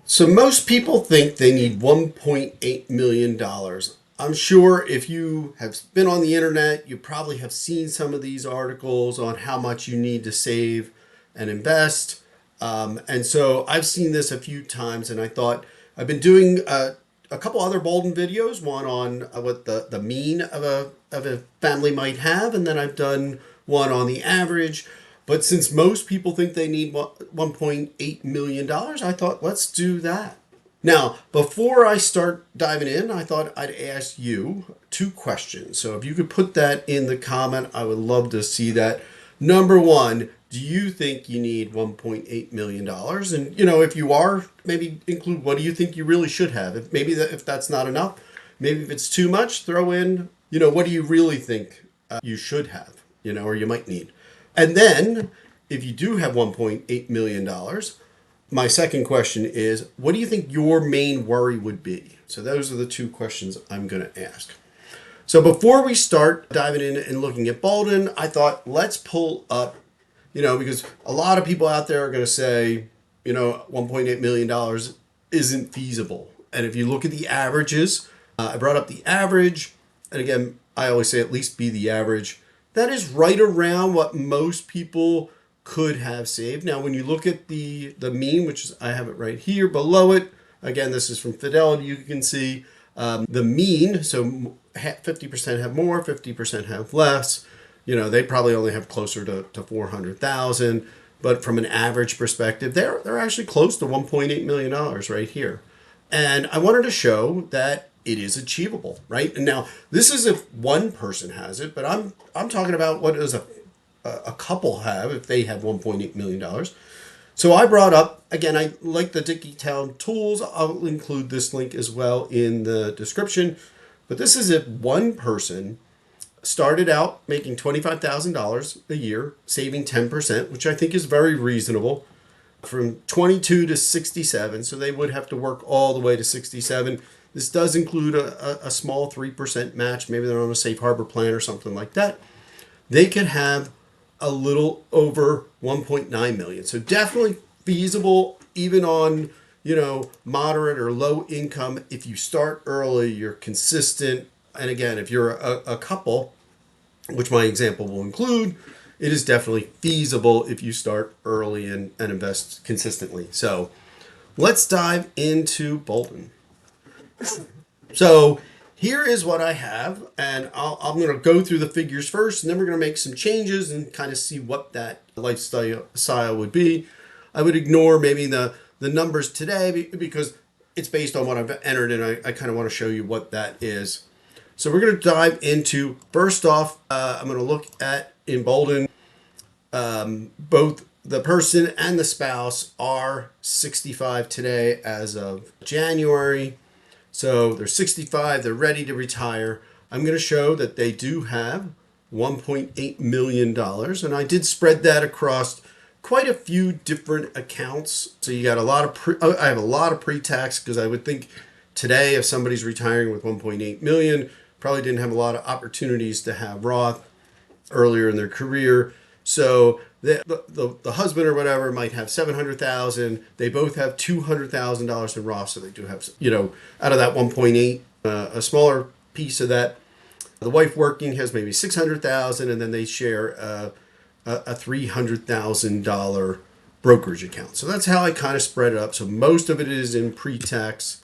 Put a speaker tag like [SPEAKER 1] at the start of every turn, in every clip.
[SPEAKER 1] So most people think they need $1.8 million. I'm sure if you have been on the internet, you probably have seen some of these articles on how much you need to save and invest. And so I've seen this a few times, and I thought I've been doing a couple other Boldin videos, one on what the mean of a family might have, and then I've done one on the average. But since most people think they need $1.8 million, I thought, let's do that. Now, before I start diving in, I thought I'd ask you two questions. So if you could put that in the comment, I would love to see that. Number one, do you think you need $1.8 million? And, if you are, maybe include what do you think you really should have? If that's not enough, maybe if it's too much, throw in, what do you really think you should have, or you might need? And then, if you do have $1.8 million, my second question is, what do you think your main worry would be? So those are the two questions I'm going to ask. So before we start diving in and looking at Boldin, I thought let's pull up, because a lot of people out there are going to say, $1.8 million isn't feasible. And if you look at the averages, I brought up the average. And again, I always say at least be the average. That is right around what most people could have saved. Now, when you look at the mean, which is, I have it right here below it. Again, this is from Fidelity. You can see the mean. So 50% have more, 50% have less. They probably only have closer to 400,000. But from an average perspective, they're actually close to $1.8 million right here. And I wanted to show that it is achievable, right? And now this is if one person has it, but I'm talking about what does a couple have if they have $1.8 million. So I brought up, again, I like the Dicky Town tools. I'll include this link as well in the description. But this is if one person started out making $25,000 a year, saving 10%, which I think is very reasonable, from 22 to 67. So they would have to work all the way to 67. This does include a small 3% match. Maybe they're on a safe harbor plan or something like that. They could have a little over 1.9 million. So definitely feasible even on, moderate or low income. If you start early, you're consistent. And again, if you're a couple, which my example will include, it is definitely feasible if you start early and invest consistently. So let's dive into Boldin. So here is what I have, and I'm going to go through the figures first, and then we're going to make some changes and kind of see what that lifestyle would be. I would ignore maybe the numbers today because it's based on what I've entered, and I kind of want to show you what that is. So we're going to dive into, first off, I'm going to look at, in Boldin, both the person and the spouse are 65 today as of January. So they're 65, they're ready to retire. I'm going to show that they do have $1.8 million. And I did spread that across quite a few different accounts. So you got a lot of, I have a lot of pre-tax because I would think today if somebody's retiring with 1.8 million, probably didn't have a lot of opportunities to have Roth earlier in their career. So the husband or whatever might have 700,000. They both have $200,000 in Roth, so they do have, out of that 1.8, a smaller piece of that. The wife working has maybe 600,000, and then they share a $300,000 brokerage account. So that's how I kind of spread it up. So most of it is in pre-tax.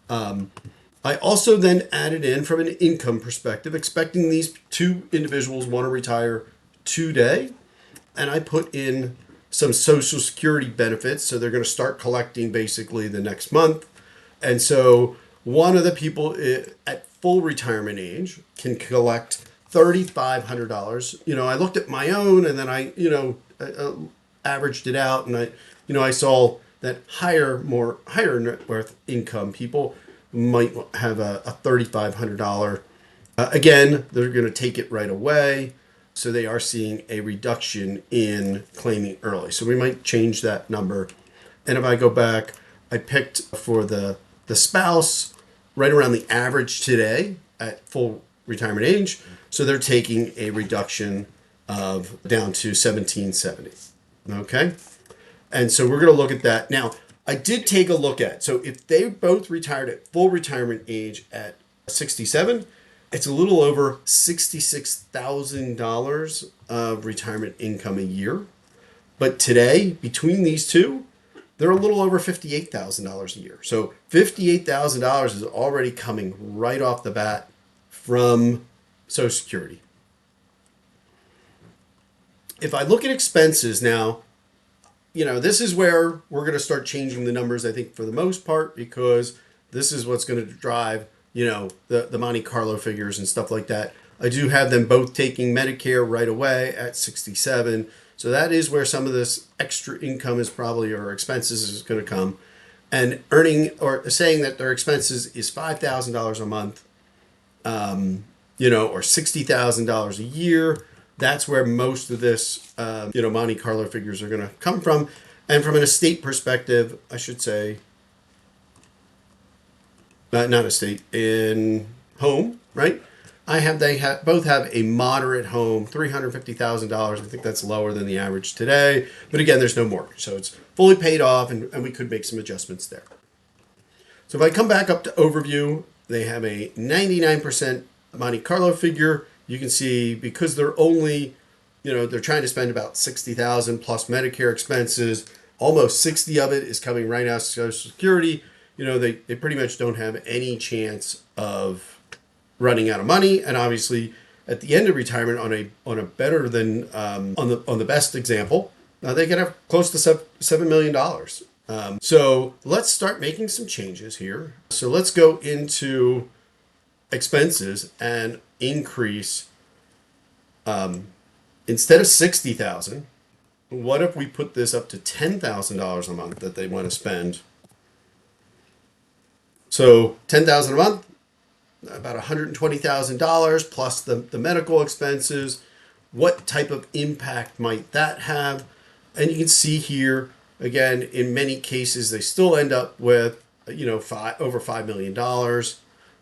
[SPEAKER 1] I also then added in from an income perspective, expecting these two individuals want to retire today. And I put in some Social Security benefits. So they're going to start collecting basically the next month. And so one of the people at full retirement age can collect $3,500. I looked at my own and then I averaged it out, and I saw that higher net worth income people might have a $3,500. Again, they're going to take it right away. So they are seeing a reduction in claiming early. So we might change that number. And if I go back, I picked for the spouse right around the average today at full retirement age. So they're taking a reduction of down to $1,770. Okay. And so we're going to look at that. Now, I did take a look at. So if they both retired at full retirement age at 67, it's a little over $66,000 of retirement income a year. But today, between these two, they're a little over $58,000 a year. So $58,000 is already coming right off the bat from Social Security. If I look at expenses now, this is where we're going to start changing the numbers, I think, for the most part, because this is what's going to drive, the Monte Carlo figures and stuff like that. I do have them both taking Medicare right away at 67. So that is where some of this extra income is probably, or expenses is going to come. And earning or saying that their expenses is $5,000 a month, or $60,000 a year. That's where most of this, Monte Carlo figures are going to come from. And from an estate perspective, I should say, not estate, in home, right? They both have a moderate home, $350,000. I think that's lower than the average today. But again, there's no mortgage, so it's fully paid off, and we could make some adjustments there. So if I come back up to overview, they have a 99% Monte Carlo figure. You can see because they're only, they're trying to spend about $60,000 plus Medicare expenses. Almost 60 of it is coming right out of Social Security. They pretty much don't have any chance of running out of money. And obviously, at the end of retirement, on a better than on the best example, they can have close to $7 million. So let's start making some changes here. So let's go into expenses and increase, instead of $60,000, what if we put this up to $10,000 a month that they want to spend? So $10,000 a month, about $120,000 plus the medical expenses. What type of impact might that have? And you can see here, again, in many cases, they still end up with, over $5 million.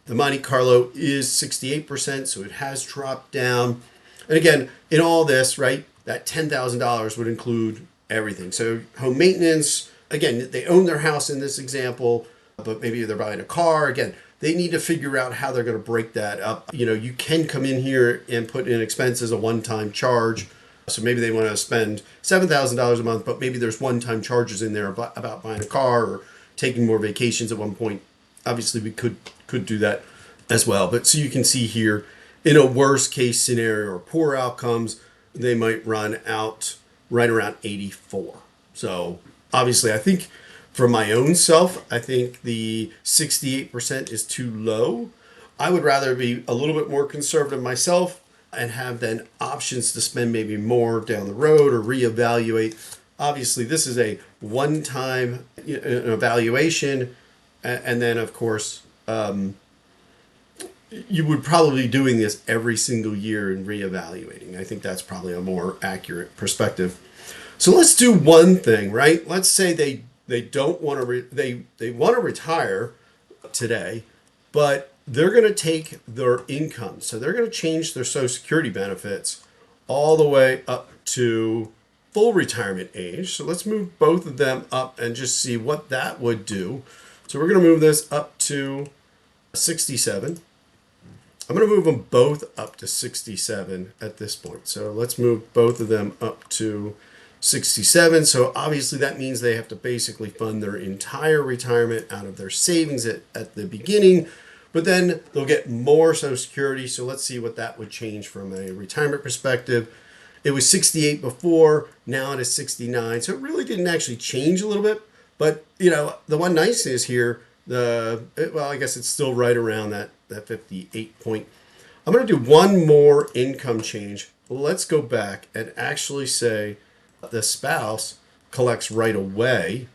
[SPEAKER 1] The Monte Carlo is 68%, so it has dropped down. And again, in all this, right, that $10,000 would include everything. So home maintenance, again, they own their house in this example, but maybe they're buying a car. Again, they need to figure out how they're going to break that up. You can come in here and put in expenses, a one-time charge. So maybe they want to spend $7,000 a month, but maybe there's one-time charges in there about buying a car or taking more vacations at one point. Obviously, we could do that as well. But so you can see here, in a worst case scenario or poor outcomes, they might run out right around 84. So obviously, I think for my own self, I think the 68% is too low. I would rather be a little bit more conservative myself and have then options to spend maybe more down the road or reevaluate. Obviously, this is a one-time evaluation. And then, of course, you would probably be doing this every single year and reevaluating. I think that's probably a more accurate perspective. So let's do one thing, right? Let's say they don't want to they want to retire today, but they're going to take their income. So they're going to change their Social Security benefits all the way up to full retirement age. So let's move both of them up and just see what that would do. So we're going to move this up to 67. I'm going to move them both up to 67 at this point. So let's move both of them up to 67. So obviously that means they have to basically fund their entire retirement out of their savings at the beginning, but then they'll get more Social Security. So let's see what that would change from a retirement perspective. It was 68 before, now it is 69. So it really didn't actually change a little bit. But, the one nice is here, I guess it's still right around that 58 point. I'm going to do one more income change. Let's go back and actually say the spouse collects right away.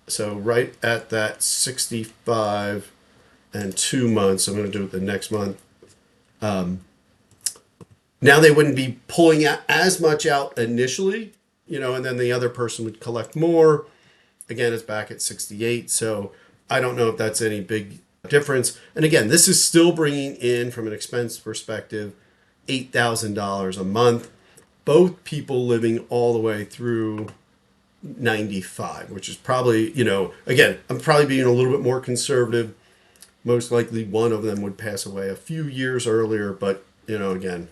[SPEAKER 1] So right at that 65 and 2 months, I'm going to do it the next month. Now they wouldn't be pulling out as much out initially, and then the other person would collect more. Again, it's back at 68. So I don't know if that's any big difference. And again, this is still bringing in, from an expense perspective, $8,000 a month. Both people living all the way through 95, which is probably, again, I'm probably being a little bit more conservative. Most likely one of them would pass away a few years earlier, but, again,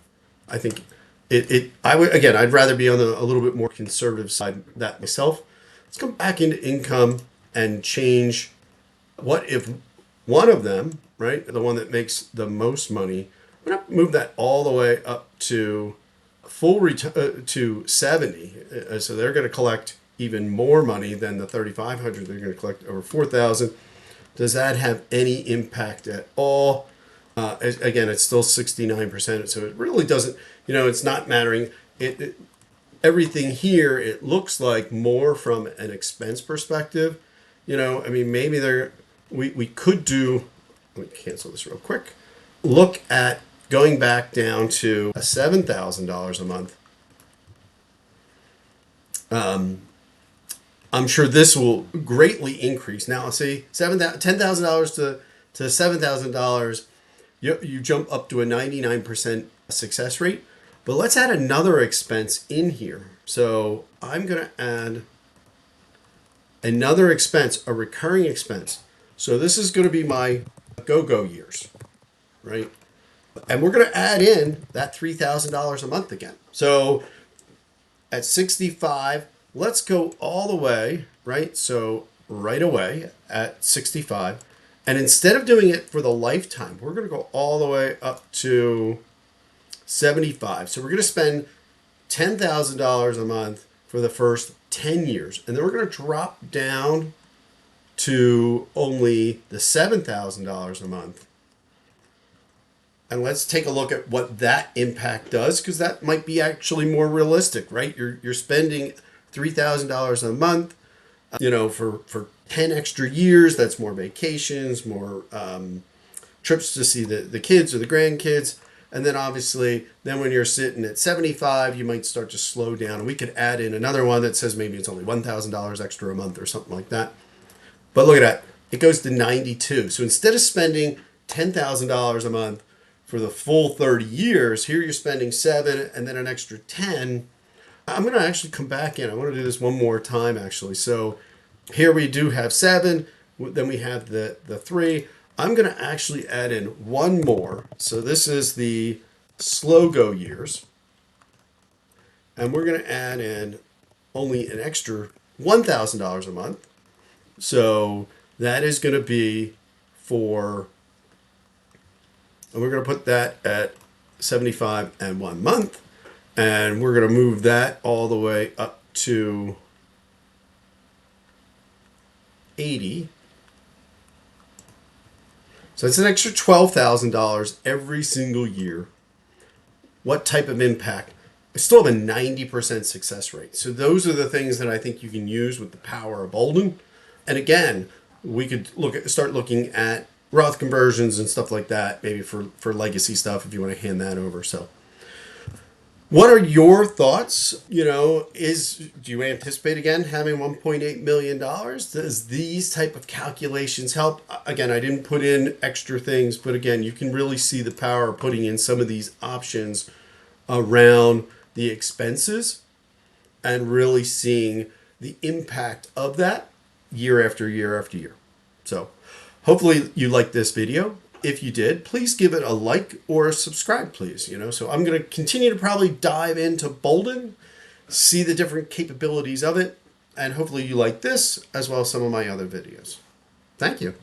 [SPEAKER 1] I think I'd rather be on a little bit more conservative side of that myself. Let's come back into income and change. What if one of them, right, the one that makes the most money, we're going to move that all the way up to to 70. So they're going to collect even more money than the 3,500. They're going to collect over 4,000. Does that have any impact at all? Again, it's still 69%. So it really doesn't, it's not mattering. Everything here, it looks like more from an expense perspective. Maybe we could do, let me cancel this real quick. Look at going back down to $7,000 a month. I'm sure this will greatly increase. Now, let's say $10,000 to $7,000, you jump up to a 99% success rate. But let's add another expense in here. So I'm going to add another expense, a recurring expense. So this is going to be my go-go years, right? And we're going to add in that $3,000 a month again. So at 65, let's go all the way, right? So right away at 65. And instead of doing it for the lifetime, we're going to go all the way up to 75. So we're going to spend $10,000 a month for the first 10 years. And then we're going to drop down to only the $7,000 a month. And let's take a look at what that impact does, because that might be actually more realistic, right? You're spending $3,000 a month, for 10 extra years. That's more vacations, more trips to see the kids or the grandkids. And then obviously, then when you're sitting at 75, you might start to slow down. And we could add in another one that says maybe it's only $1,000 extra a month or something like that. But look at that. It goes to 92. So instead of spending $10,000 a month for the full 30 years, here you're spending 7 and then an extra 10. I'm going to actually come back in. I want to do this one more time, actually. So here we do have 7. Then we have the 3. I'm going to actually add in one more. So this is the slow go years. And we're going to add in only an extra $1,000 a month. So that is going to be and we're going to put that at 75 and 1 month. And we're going to move that all the way up to 80. So it's an extra $12,000 every single year. What type of impact? I still have a 90% success rate. So those are the things that I think you can use with the power of Boldin. And again, we could start looking at Roth conversions and stuff like that, maybe for legacy stuff if you want to hand that over. So what are your thoughts? Do you anticipate again having $1.8 million? Does these type of calculations help? Again, I didn't put in extra things, but again, you can really see the power of putting in some of these options around the expenses and really seeing the impact of that year after year after year. So hopefully you liked this video. If you did, please give it a like or a subscribe, please. So I'm going to continue to probably dive into Boldin, see the different capabilities of it, and hopefully you like this as well as some of my other videos. Thank you.